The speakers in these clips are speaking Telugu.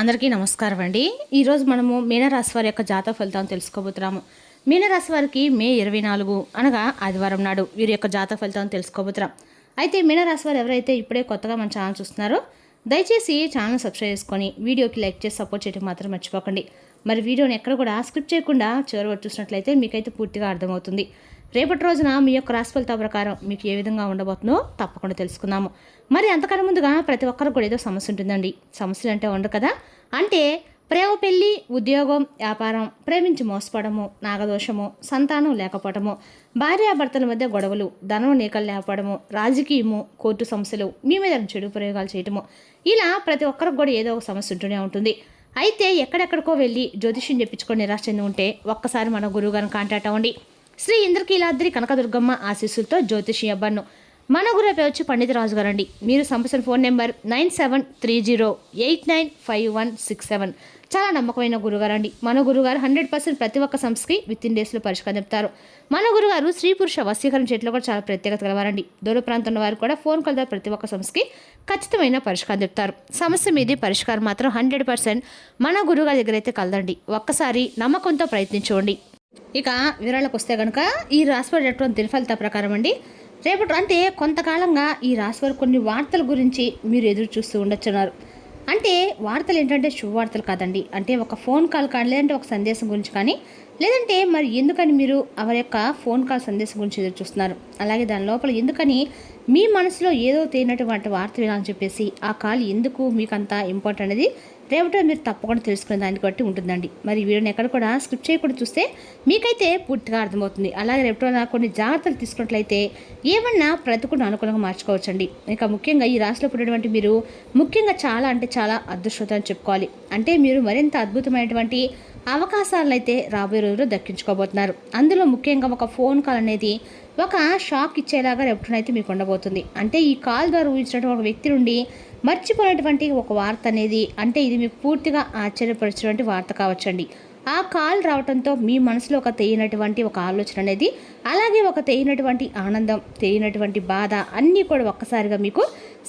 అందరికీ నమస్కారం అండి. ఈరోజు మనము మీనరాశి వారి యొక్క జాతక ఫలితాలను తెలుసుకోబోతున్నాము. మీనరాశి వారికి మే 24 అనగా ఆదివారం నాడు వీరి యొక్క జాతక ఫలితాలను తెలుసుకోబోతున్నాం. అయితే మీనరాశి వారు ఎవరైతే ఇప్పుడే కొత్తగా మన ఛానల్ చూస్తున్నారో దయచేసి ఛానల్ సబ్స్క్రైబ్ చేసుకొని వీడియోకి లైక్ చేసి సపోర్ట్ చేయడం మాత్రం మర్చిపోకండి. మరి వీడియోని ఎక్కడ కూడా స్క్రిప్ట్ చేయకుండా చివరి వరకు చూసినట్లయితే మీకైతే పూర్తిగా అర్థమవుతుంది. రేపటి రోజున మీ యొక్క రాశి ఫలితాల ప్రకారం మీకు ఏ విధంగా ఉండబోతుందో తప్పకుండా తెలుసుకుందాము. మరి అంతకన్నా ముందుగా ప్రతి ఒక్కరికి కూడా ఏదో సమస్య ఉంటుందండి. సమస్యలు అంటే ఉండదు కదా. అంటే ప్రేమ, పెళ్లి, ఉద్యోగం, వ్యాపారం, ప్రేమించి మోసపడము, నాగదోషము, సంతానం లేకపోవడము, భార్యాభర్తల మధ్య గొడవలు, ధనం నీకలు లేకపోవడము, రాజకీయము, కోర్టు సమస్యలు, మీ మీద చెడు ప్రయోగాలు చేయటము, ఇలా ప్రతి ఒక్కరికి కూడా ఏదో ఒక సమస్య ఉంటూనే ఉంటుంది. అయితే ఎక్కడెక్కడికో వెళ్ళి జ్యోతిష్యం చెప్పించుకొని నిరాశ చెంది ఉంటే ఒక్కసారి మన గురువుగారిని కాంటాక్ట్ అవ్వండి. శ్రీ ఇంద్రకీలాద్రి కనకదుర్గమ్మ ఆశీస్సులతో జ్యోతిషి అబ్బన్ను. మన గురు పేరు వచ్చి పండిత రాజు గారండి. మీరు సంప్రదించిన ఫోన్ నెంబర్ 9730895167. చాలా నమ్మకమైన గురుగారండి. మన గురుగారు 100% ప్రతి ఒక్క సమస్యకి విత్-ఇన్ డేస్లో పరిష్కారం చెప్తారు. మన గురుగారు స్త్రీ పురుష వశీకరణ చెట్లు కూడా చాలా ప్రత్యేకత గలవారండి. దూర ప్రాంతంలో వారు కూడా ఫోన్ కాల్ ద్వారా ప్రతి ఒక్క సమస్యకి ఖచ్చితమైన పరిష్కారం చెప్తారు. సమస్య మీది పరిష్కారం మాత్రం 100% మన గురుగారి దగ్గర అయితే కలదండి. ఒక్కసారి నమ్మకంతో ప్రయత్నించుకోండి. ఇక వివరాలకు వస్తే కనుక ఈ రాశివారి దిన ఫలితాల ప్రకారం అండి, రేపటి అంటే కొంతకాలంగా ఈ రాశివారు కొన్ని వార్తల గురించి మీరు ఎదురు చూస్తూ ఉండొచ్చున్నారు. అంటే వార్తలు ఏంటంటే శుభవార్తలు కాదండి. అంటే ఒక ఫోన్ కాల్ కానీ లేదంటే ఒక సందేశం గురించి కానీ లేదంటే మరి ఎందుకని మీరు ఎవరి యొక్క ఫోన్ కాల్ సందేశం గురించి ఎదురు చూస్తున్నారు. అలాగే దాని లోపల ఎందుకని మీ మనసులో ఏదో తేనటువంటి వార్త వినాలని చెప్పేసి ఆ కాల్ ఎందుకు మీకు అంత ఇంపార్టెంట్ అనేది రేపటి మీరు తప్పకుండా తెలుసుకునే దాన్ని బట్టి ఉంటుందండి. మరి వీడియోని ఎక్కడ కూడా స్కిప్ చేయకుండా చూస్తే మీకైతే పూర్తిగా అర్థమవుతుంది. అలాగే రేపటి కొన్ని జాగ్రత్తలు తీసుకున్నట్లయితే ఏమన్నా ప్రతికూల అనుకూలంగా మార్చుకోవచ్చండి. ఇంకా ముఖ్యంగా ఈ రాశిలో పుట్టినటువంటి మీరు ముఖ్యంగా చాలా అంటే చాలా అదృష్టం చెప్పుకోవాలి. అంటే మీరు మరింత అద్భుతమైనటువంటి అవకాశాలను అయితే రాబోయే రోజుల్లో దక్కించుకోబోతున్నారు. అందులో ముఖ్యంగా ఒక ఫోన్ కాల్ అనేది ఒక షాక్ ఇచ్చేలాగా రేపటినైతే మీకు ఉండబోతుంది. అంటే ఈ కాల్ ద్వారా ఊహించినటువంటి ఒక వ్యక్తి నుండి మర్చిపోయినటువంటి ఒక వార్త అనేది అంటే ఇది మీకు పూర్తిగా ఆశ్చర్యపరిచినటువంటి వార్త కావచ్చండి. ఆ కాల్ రావడంతో మీ మనసులో ఒక తెలియనటువంటి ఒక ఆలోచన అనేది అలాగే ఒక తెలియనటువంటి ఆనందం, తెలియనటువంటి బాధ అన్నీ కూడా ఒక్కసారిగా మీకు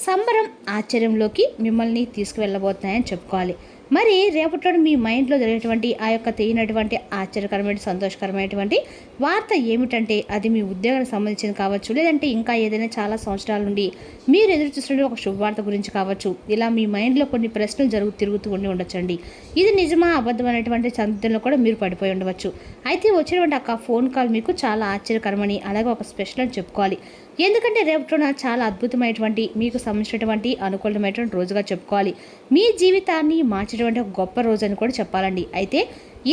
సంబరం, ఆశ్చర్యంలోకి మిమ్మల్ని తీసుకువెళ్ళబోతున్నాయని చెప్పుకోవాలి. మరి రేపట్లో మీ మైండ్లో జరిగినటువంటి ఆ యొక్క తెలియనటువంటి ఆశ్చర్యకరమైన సంతోషకరమైనటువంటి వార్త ఏమిటంటే అది మీ ఉద్యోగానికి సంబంధించింది కావచ్చు, లేదంటే ఇంకా ఏదైనా చాలా సంవత్సరాల నుండి మీరు ఎదురు చూస్తున్న ఒక శుభవార్త గురించి కావచ్చు. ఇలా మీ మైండ్లో కొన్ని ప్రశ్నలు తిరుగుతూ ఉండి ఉండొచ్చండి. ఇది నిజమా అబద్ధమైనటువంటి సందేహంలో కూడా మీరు పడిపోయి ఉండవచ్చు. అయితే వచ్చినటువంటి ఆ ఫోన్ కాల్ మీకు చాలా ఆశ్చర్యకరమని అలాగే ఒక స్పెషల్ అని చెప్పుకోవాలి. ఎందుకంటే రేపటిన చాలా అద్భుతమైనటువంటి మీకు సంబంధించినటువంటి అనుకూలమైనటువంటి రోజుగా చెప్పుకోవాలి. మీ జీవితాన్ని మార్చేటువంటి ఒక గొప్ప రోజు అని కూడా చెప్పాలండి. అయితే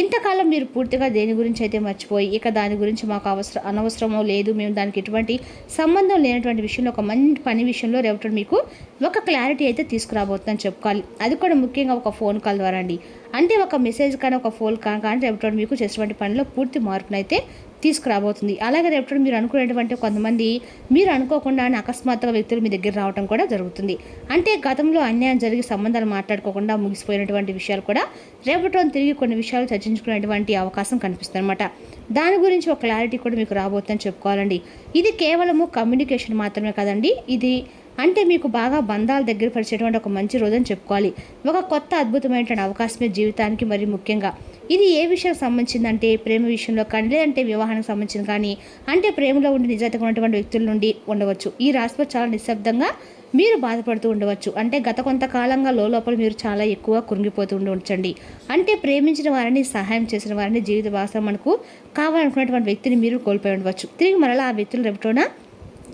ఇంతకాలం మీరు పూర్తిగా దేని గురించి అయితే మర్చిపోయి ఇక దాని గురించి మాకు అనవసరమో లేదు, మేము దానికి ఎటువంటి సంబంధం లేనటువంటి విషయంలో ఒక మంచి పని విషయంలో రేపటి మీకు ఒక క్లారిటీ అయితే తీసుకురాబోతుందని చెప్పుకోవాలి. అది కూడా ముఖ్యంగా ఒక ఫోన్ కాల్ ద్వారా అండి. అంటే ఒక మెసేజ్ కానీ ఒక ఫోన్ కాల్ కానీ రేపటి మీకు చేసేటువంటి పనిలో పూర్తి మార్పునైతే తీసుకురాబోతుంది. అలాగే రేపటి మీరు అనుకునేటువంటి కొంతమంది మీరు అనుకోకుండా అకస్మాత్తుగా వ్యక్తులు మీ దగ్గర రావడం కూడా జరుగుతుంది. అంటే గతంలో అన్యాయం జరిగి సంబంధాలు మాట్లాడుకోకుండా ముగిసిపోయినటువంటి విషయాలు కూడా రేపటి తిరిగి కొన్ని విషయాలు చర్చించుకునేటువంటి అవకాశం కనిపిస్తుంది అనమాట. దాని గురించి ఒక క్లారిటీ కూడా మీకు రాబోతుందని చెప్పుకోవాలండి. ఇది కేవలము కమ్యూనికేషన్ మాత్రమే కాదండి. ఇది అంటే మీకు బాగా బంధాలు దగ్గర పరిచేటువంటి ఒక మంచి రోజు అని చెప్పుకోవాలి. ఒక కొత్త అద్భుతమైనటువంటి అవకాశమే జీవితానికి. మరి ముఖ్యంగా ఇది ఏ విషయానికి సంబంధించిందంటే ప్రేమ విషయంలో కానీ లేదంటే వివాహానికి సంబంధించింది కానీ అంటే ప్రేమలో ఉండి నిజాయితీగా ఉన్నటువంటి వ్యక్తుల నుండి ఉండవచ్చు. ఈ రాశిలో చాలా నిశ్శబ్దంగా మీరు బాధపడుతూ ఉండవచ్చు. అంటే గత కొంతకాలంగా లోపల మీరు చాలా ఎక్కువ కృంగిపోతూ ఉండవచ్చండి. అంటే ప్రేమించిన వారిని, సహాయం చేసిన వారిని, జీవిత భాగస్వామి మనకు కావాలనుకున్నటువంటి వ్యక్తిని మీరు కోల్పోయి ఉండవచ్చు. తిరిగి మరలా ఆ వ్యక్తులు రేపటోన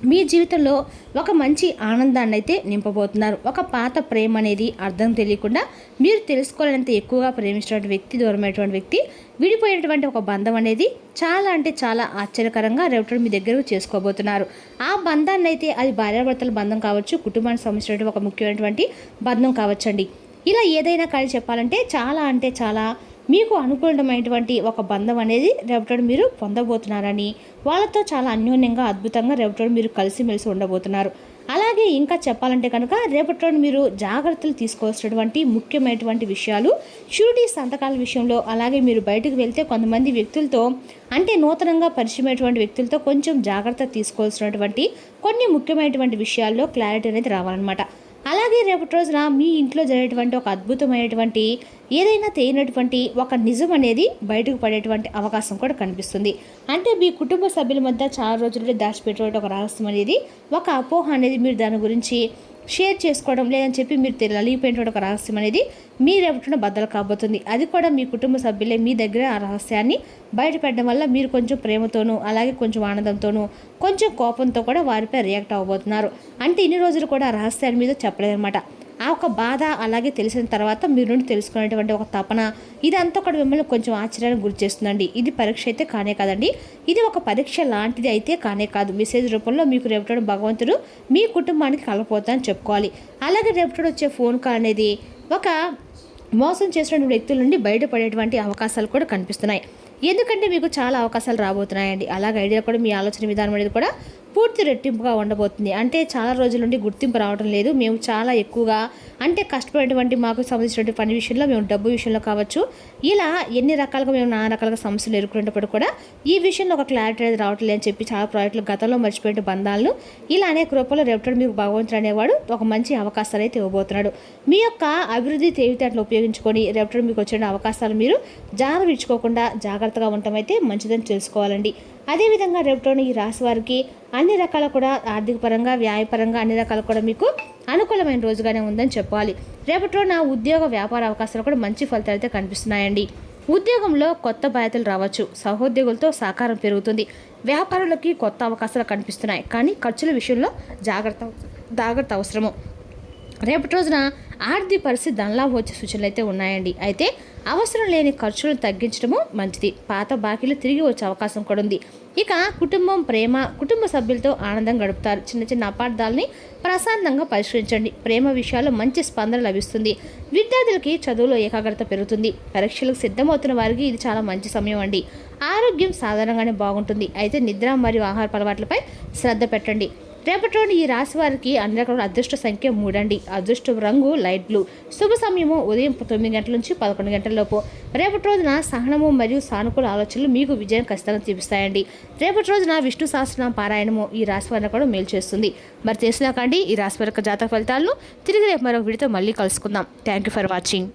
మీ జీవితంలో ఒక మంచి ఆనందాన్ని అయితే నింపబోతున్నారు. ఒక పాత ప్రేమ అనేది అర్థం తెలియకుండా మీరు తెలుసుకోలేనంత ఎక్కువగా ప్రేమించినటువంటి వ్యక్తి, దూరమైనటువంటి వ్యక్తి, విడిపోయినటువంటి ఒక బంధం అనేది చాలా అంటే చాలా ఆశ్చర్యకరంగా రేపటి మీ దగ్గరకు చేసుకోబోతున్నారు. ఆ బంధాన్ని అయితే అది భార్యాభర్తల బంధం కావచ్చు, కుటుంబానికి సంబంధించినటువంటి ఒక ముఖ్యమైనటువంటి బంధం కావచ్చండి. ఇలా ఏదైనా కానీ చెప్పాలంటే చాలా అంటే చాలా మీకు అనుకూలమైనటువంటి ఒక బంధం అనేది రేపటి మీరు పొందబోతున్నారని, వాళ్ళతో చాలా అన్యోన్యంగా అద్భుతంగా రేపటి మీరు కలిసిమెలిసి ఉండబోతున్నారు. అలాగే ఇంకా చెప్పాలంటే కనుక రేపటి మీరు జాగ్రత్తలు తీసుకోవాల్సినటువంటి ముఖ్యమైనటువంటి విషయాలు షూరిటీ సంతకాల విషయంలో, అలాగే మీరు బయటకు వెళ్తే కొంతమంది వ్యక్తులతో అంటే నూతనంగా పరిచయమైనటువంటి వ్యక్తులతో కొంచెం జాగ్రత్త తీసుకోవాల్సినటువంటి కొన్ని ముఖ్యమైనటువంటి విషయాల్లో క్లారిటీ అనేది రావాలన్నమాట. అలాగే రేపటి రోజున మీ ఇంట్లో జరిగేటువంటి ఒక అద్భుతమైనటువంటి ఏదైనా తెలియనటువంటి ఒక నిజం అనేది బయటకు పడేటువంటి అవకాశం కూడా కనిపిస్తుంది. అంటే మీ కుటుంబ సభ్యుల మధ్య చాలా రోజుల నుండి దాచిపెట్టేటువంటి ఒక రహస్యం అనేది, ఒక అపోహ అనేది మీరు దాని గురించి షేర్ చేసుకోవడం లేదని చెప్పి మీరు తెలియపోయినటువంటి ఒక రహస్యం అనేది మీ రేపటిన బద్దలు కాబోతుంది. అది కూడా మీ కుటుంబ సభ్యులే మీ దగ్గర ఆ రహస్యాన్ని బయటపెట్టడం వల్ల మీరు కొంచెం ప్రేమతోనూ అలాగే కొంచెం ఆనందంతోనూ కొంచెం కోపంతో కూడా వారిపై రియాక్ట్ అవ్వబోతున్నారు. అంటే ఇన్ని రోజులు కూడా ఆ రహస్యాన్ని మీద చెప్పలేదన్నమాట. ఆ ఒక బాధ అలాగే తెలిసిన తర్వాత మీరు నుండి తెలుసుకునేటువంటి ఒక తపన ఇదంతా కూడా మిమ్మల్ని కొంచెం ఆశ్చర్యానికి గురి చేస్తుందండి. ఇది పరీక్ష అయితే కానే కాదండి, ఇది ఒక పరీక్ష లాంటిది అయితే కానే కాదు. మెసేజ్ రూపంలో మీకు రేపటి భగవంతుడు మీ కుటుంబానికి కలగపోతానని చెప్పుకోవాలి. అలాగే రేపటి వచ్చే ఫోన్ కాల్ అనేది ఒక మోసం చేసినటువంటి వ్యక్తుల నుండి బయటపడేటువంటి అవకాశాలు కూడా కనిపిస్తున్నాయి. ఎందుకంటే మీకు చాలా అవకాశాలు రాబోతున్నాయండి. అలాగే ఐడియా కూడా మీ ఆలోచన విధానం అనేది కూడా పూర్తి రెట్టింపుగా ఉండబోతుంది. అంటే చాలా రోజుల నుండి గుర్తింపు రావడం లేదు, మేము చాలా ఎక్కువగా అంటే కష్టపడేటువంటి మాకు సంబంధించినటువంటి పని విషయంలో, మేము డబ్బు విషయంలో కావచ్చు, ఇలా ఎన్ని రకాలుగా మేము నానా రకాలుగా సమస్యలు ఎదుర్కొనేటప్పుడు కూడా ఈ విషయంలో ఒక క్లారిటీ అనేది రావట్లేదు అని చెప్పి చాలా ప్రాజెక్టులు గతంలో మర్చిపోయిన బంధాలను ఇలా అనేక రూపంలో రేపటి మీకు భగవంతుడు అనేవాడు ఒక మంచి అవకాశాలు అయితే ఇవ్వబోతున్నాడు. మీ యొక్క అభివృద్ధి తెలివితేటలు ఉపయోగించుకొని రేపటి మీకు వచ్చిన అవకాశాలు మీరు విడుచుకోకుండా జాగ్రత్తగా ఉండటం అయితే మంచిదని తెలుసుకోవాలండి. అదేవిధంగా రేపటి ఈ రాశి వారికి అన్ని రకాల కూడా ఆర్థిక పరంగా, వ్యాయపరంగా అన్ని రకాలు కూడా మీకు అనుకూలమైన రోజుగానే ఉందని చెప్పాలి. రేపటి రోజున ఉద్యోగ వ్యాపార అవకాశాలు కూడా మంచి ఫలితాలు అయితే కనిపిస్తున్నాయండి. ఉద్యోగంలో కొత్త బాధ్యతలు రావచ్చు, సహోద్యోగులతో సహకారం పెరుగుతుంది, వ్యాపారులకి కొత్త అవకాశాలు కనిపిస్తున్నాయి. కానీ ఖర్చుల విషయంలో జాగ్రత్త అవసరము. రేపటి రోజున ఆర్థిక పరిస్థితి ధనలాభం వచ్చే సూచనలు అయితే ఉన్నాయండి. అయితే అవసరం లేని ఖర్చులను తగ్గించడము మంచిది. పాత బాకీలు తిరిగి వచ్చే అవకాశం కూడా ఉంది. ఇక కుటుంబం, ప్రేమ, కుటుంబ సభ్యులతో ఆనందం గడుపుతారు. చిన్న చిన్న అపార్థాలని ప్రశాంతంగా పరిష్కరించండి. ప్రేమ విషయాల్లో మంచి స్పందన లభిస్తుంది. విద్యార్థులకి చదువులో ఏకాగ్రత పెరుగుతుంది. పరీక్షలకు సిద్ధమవుతున్న వారికి ఇది చాలా మంచి సమయం అండి. ఆరోగ్యం సాధారణంగానే బాగుంటుంది. అయితే నిద్ర మరియు ఆహార అలవాట్లపై శ్రద్ధ పెట్టండి. రేపటి రోజు ఈ రాశి వారికి అన్ని రకాల అదృష్ట సంఖ్య 3 అండి. అదృష్ట రంగు లైట్ బ్లూ. శుభ సమయము ఉదయం 9 గంటల నుంచి 11 గంటల లోపు. రేపటి రోజున సహనము మరియు సానుకూల ఆలోచనలు మీకు విజయం ఖచ్చితంగా చూపిస్తాయండి. రేపటి రోజున విష్ణు సహస్రనామ పారాయణము ఈ రాశి వారిని కూడా మేలు చేస్తుంది. మరి తెలిసినాకండి ఈ రాశి వారి యొక్క జాతక ఫలితాలను తిరిగి రేపు మరొక వీడియోతో మళ్ళీ కలుసుకుందాం. Thank you for watching.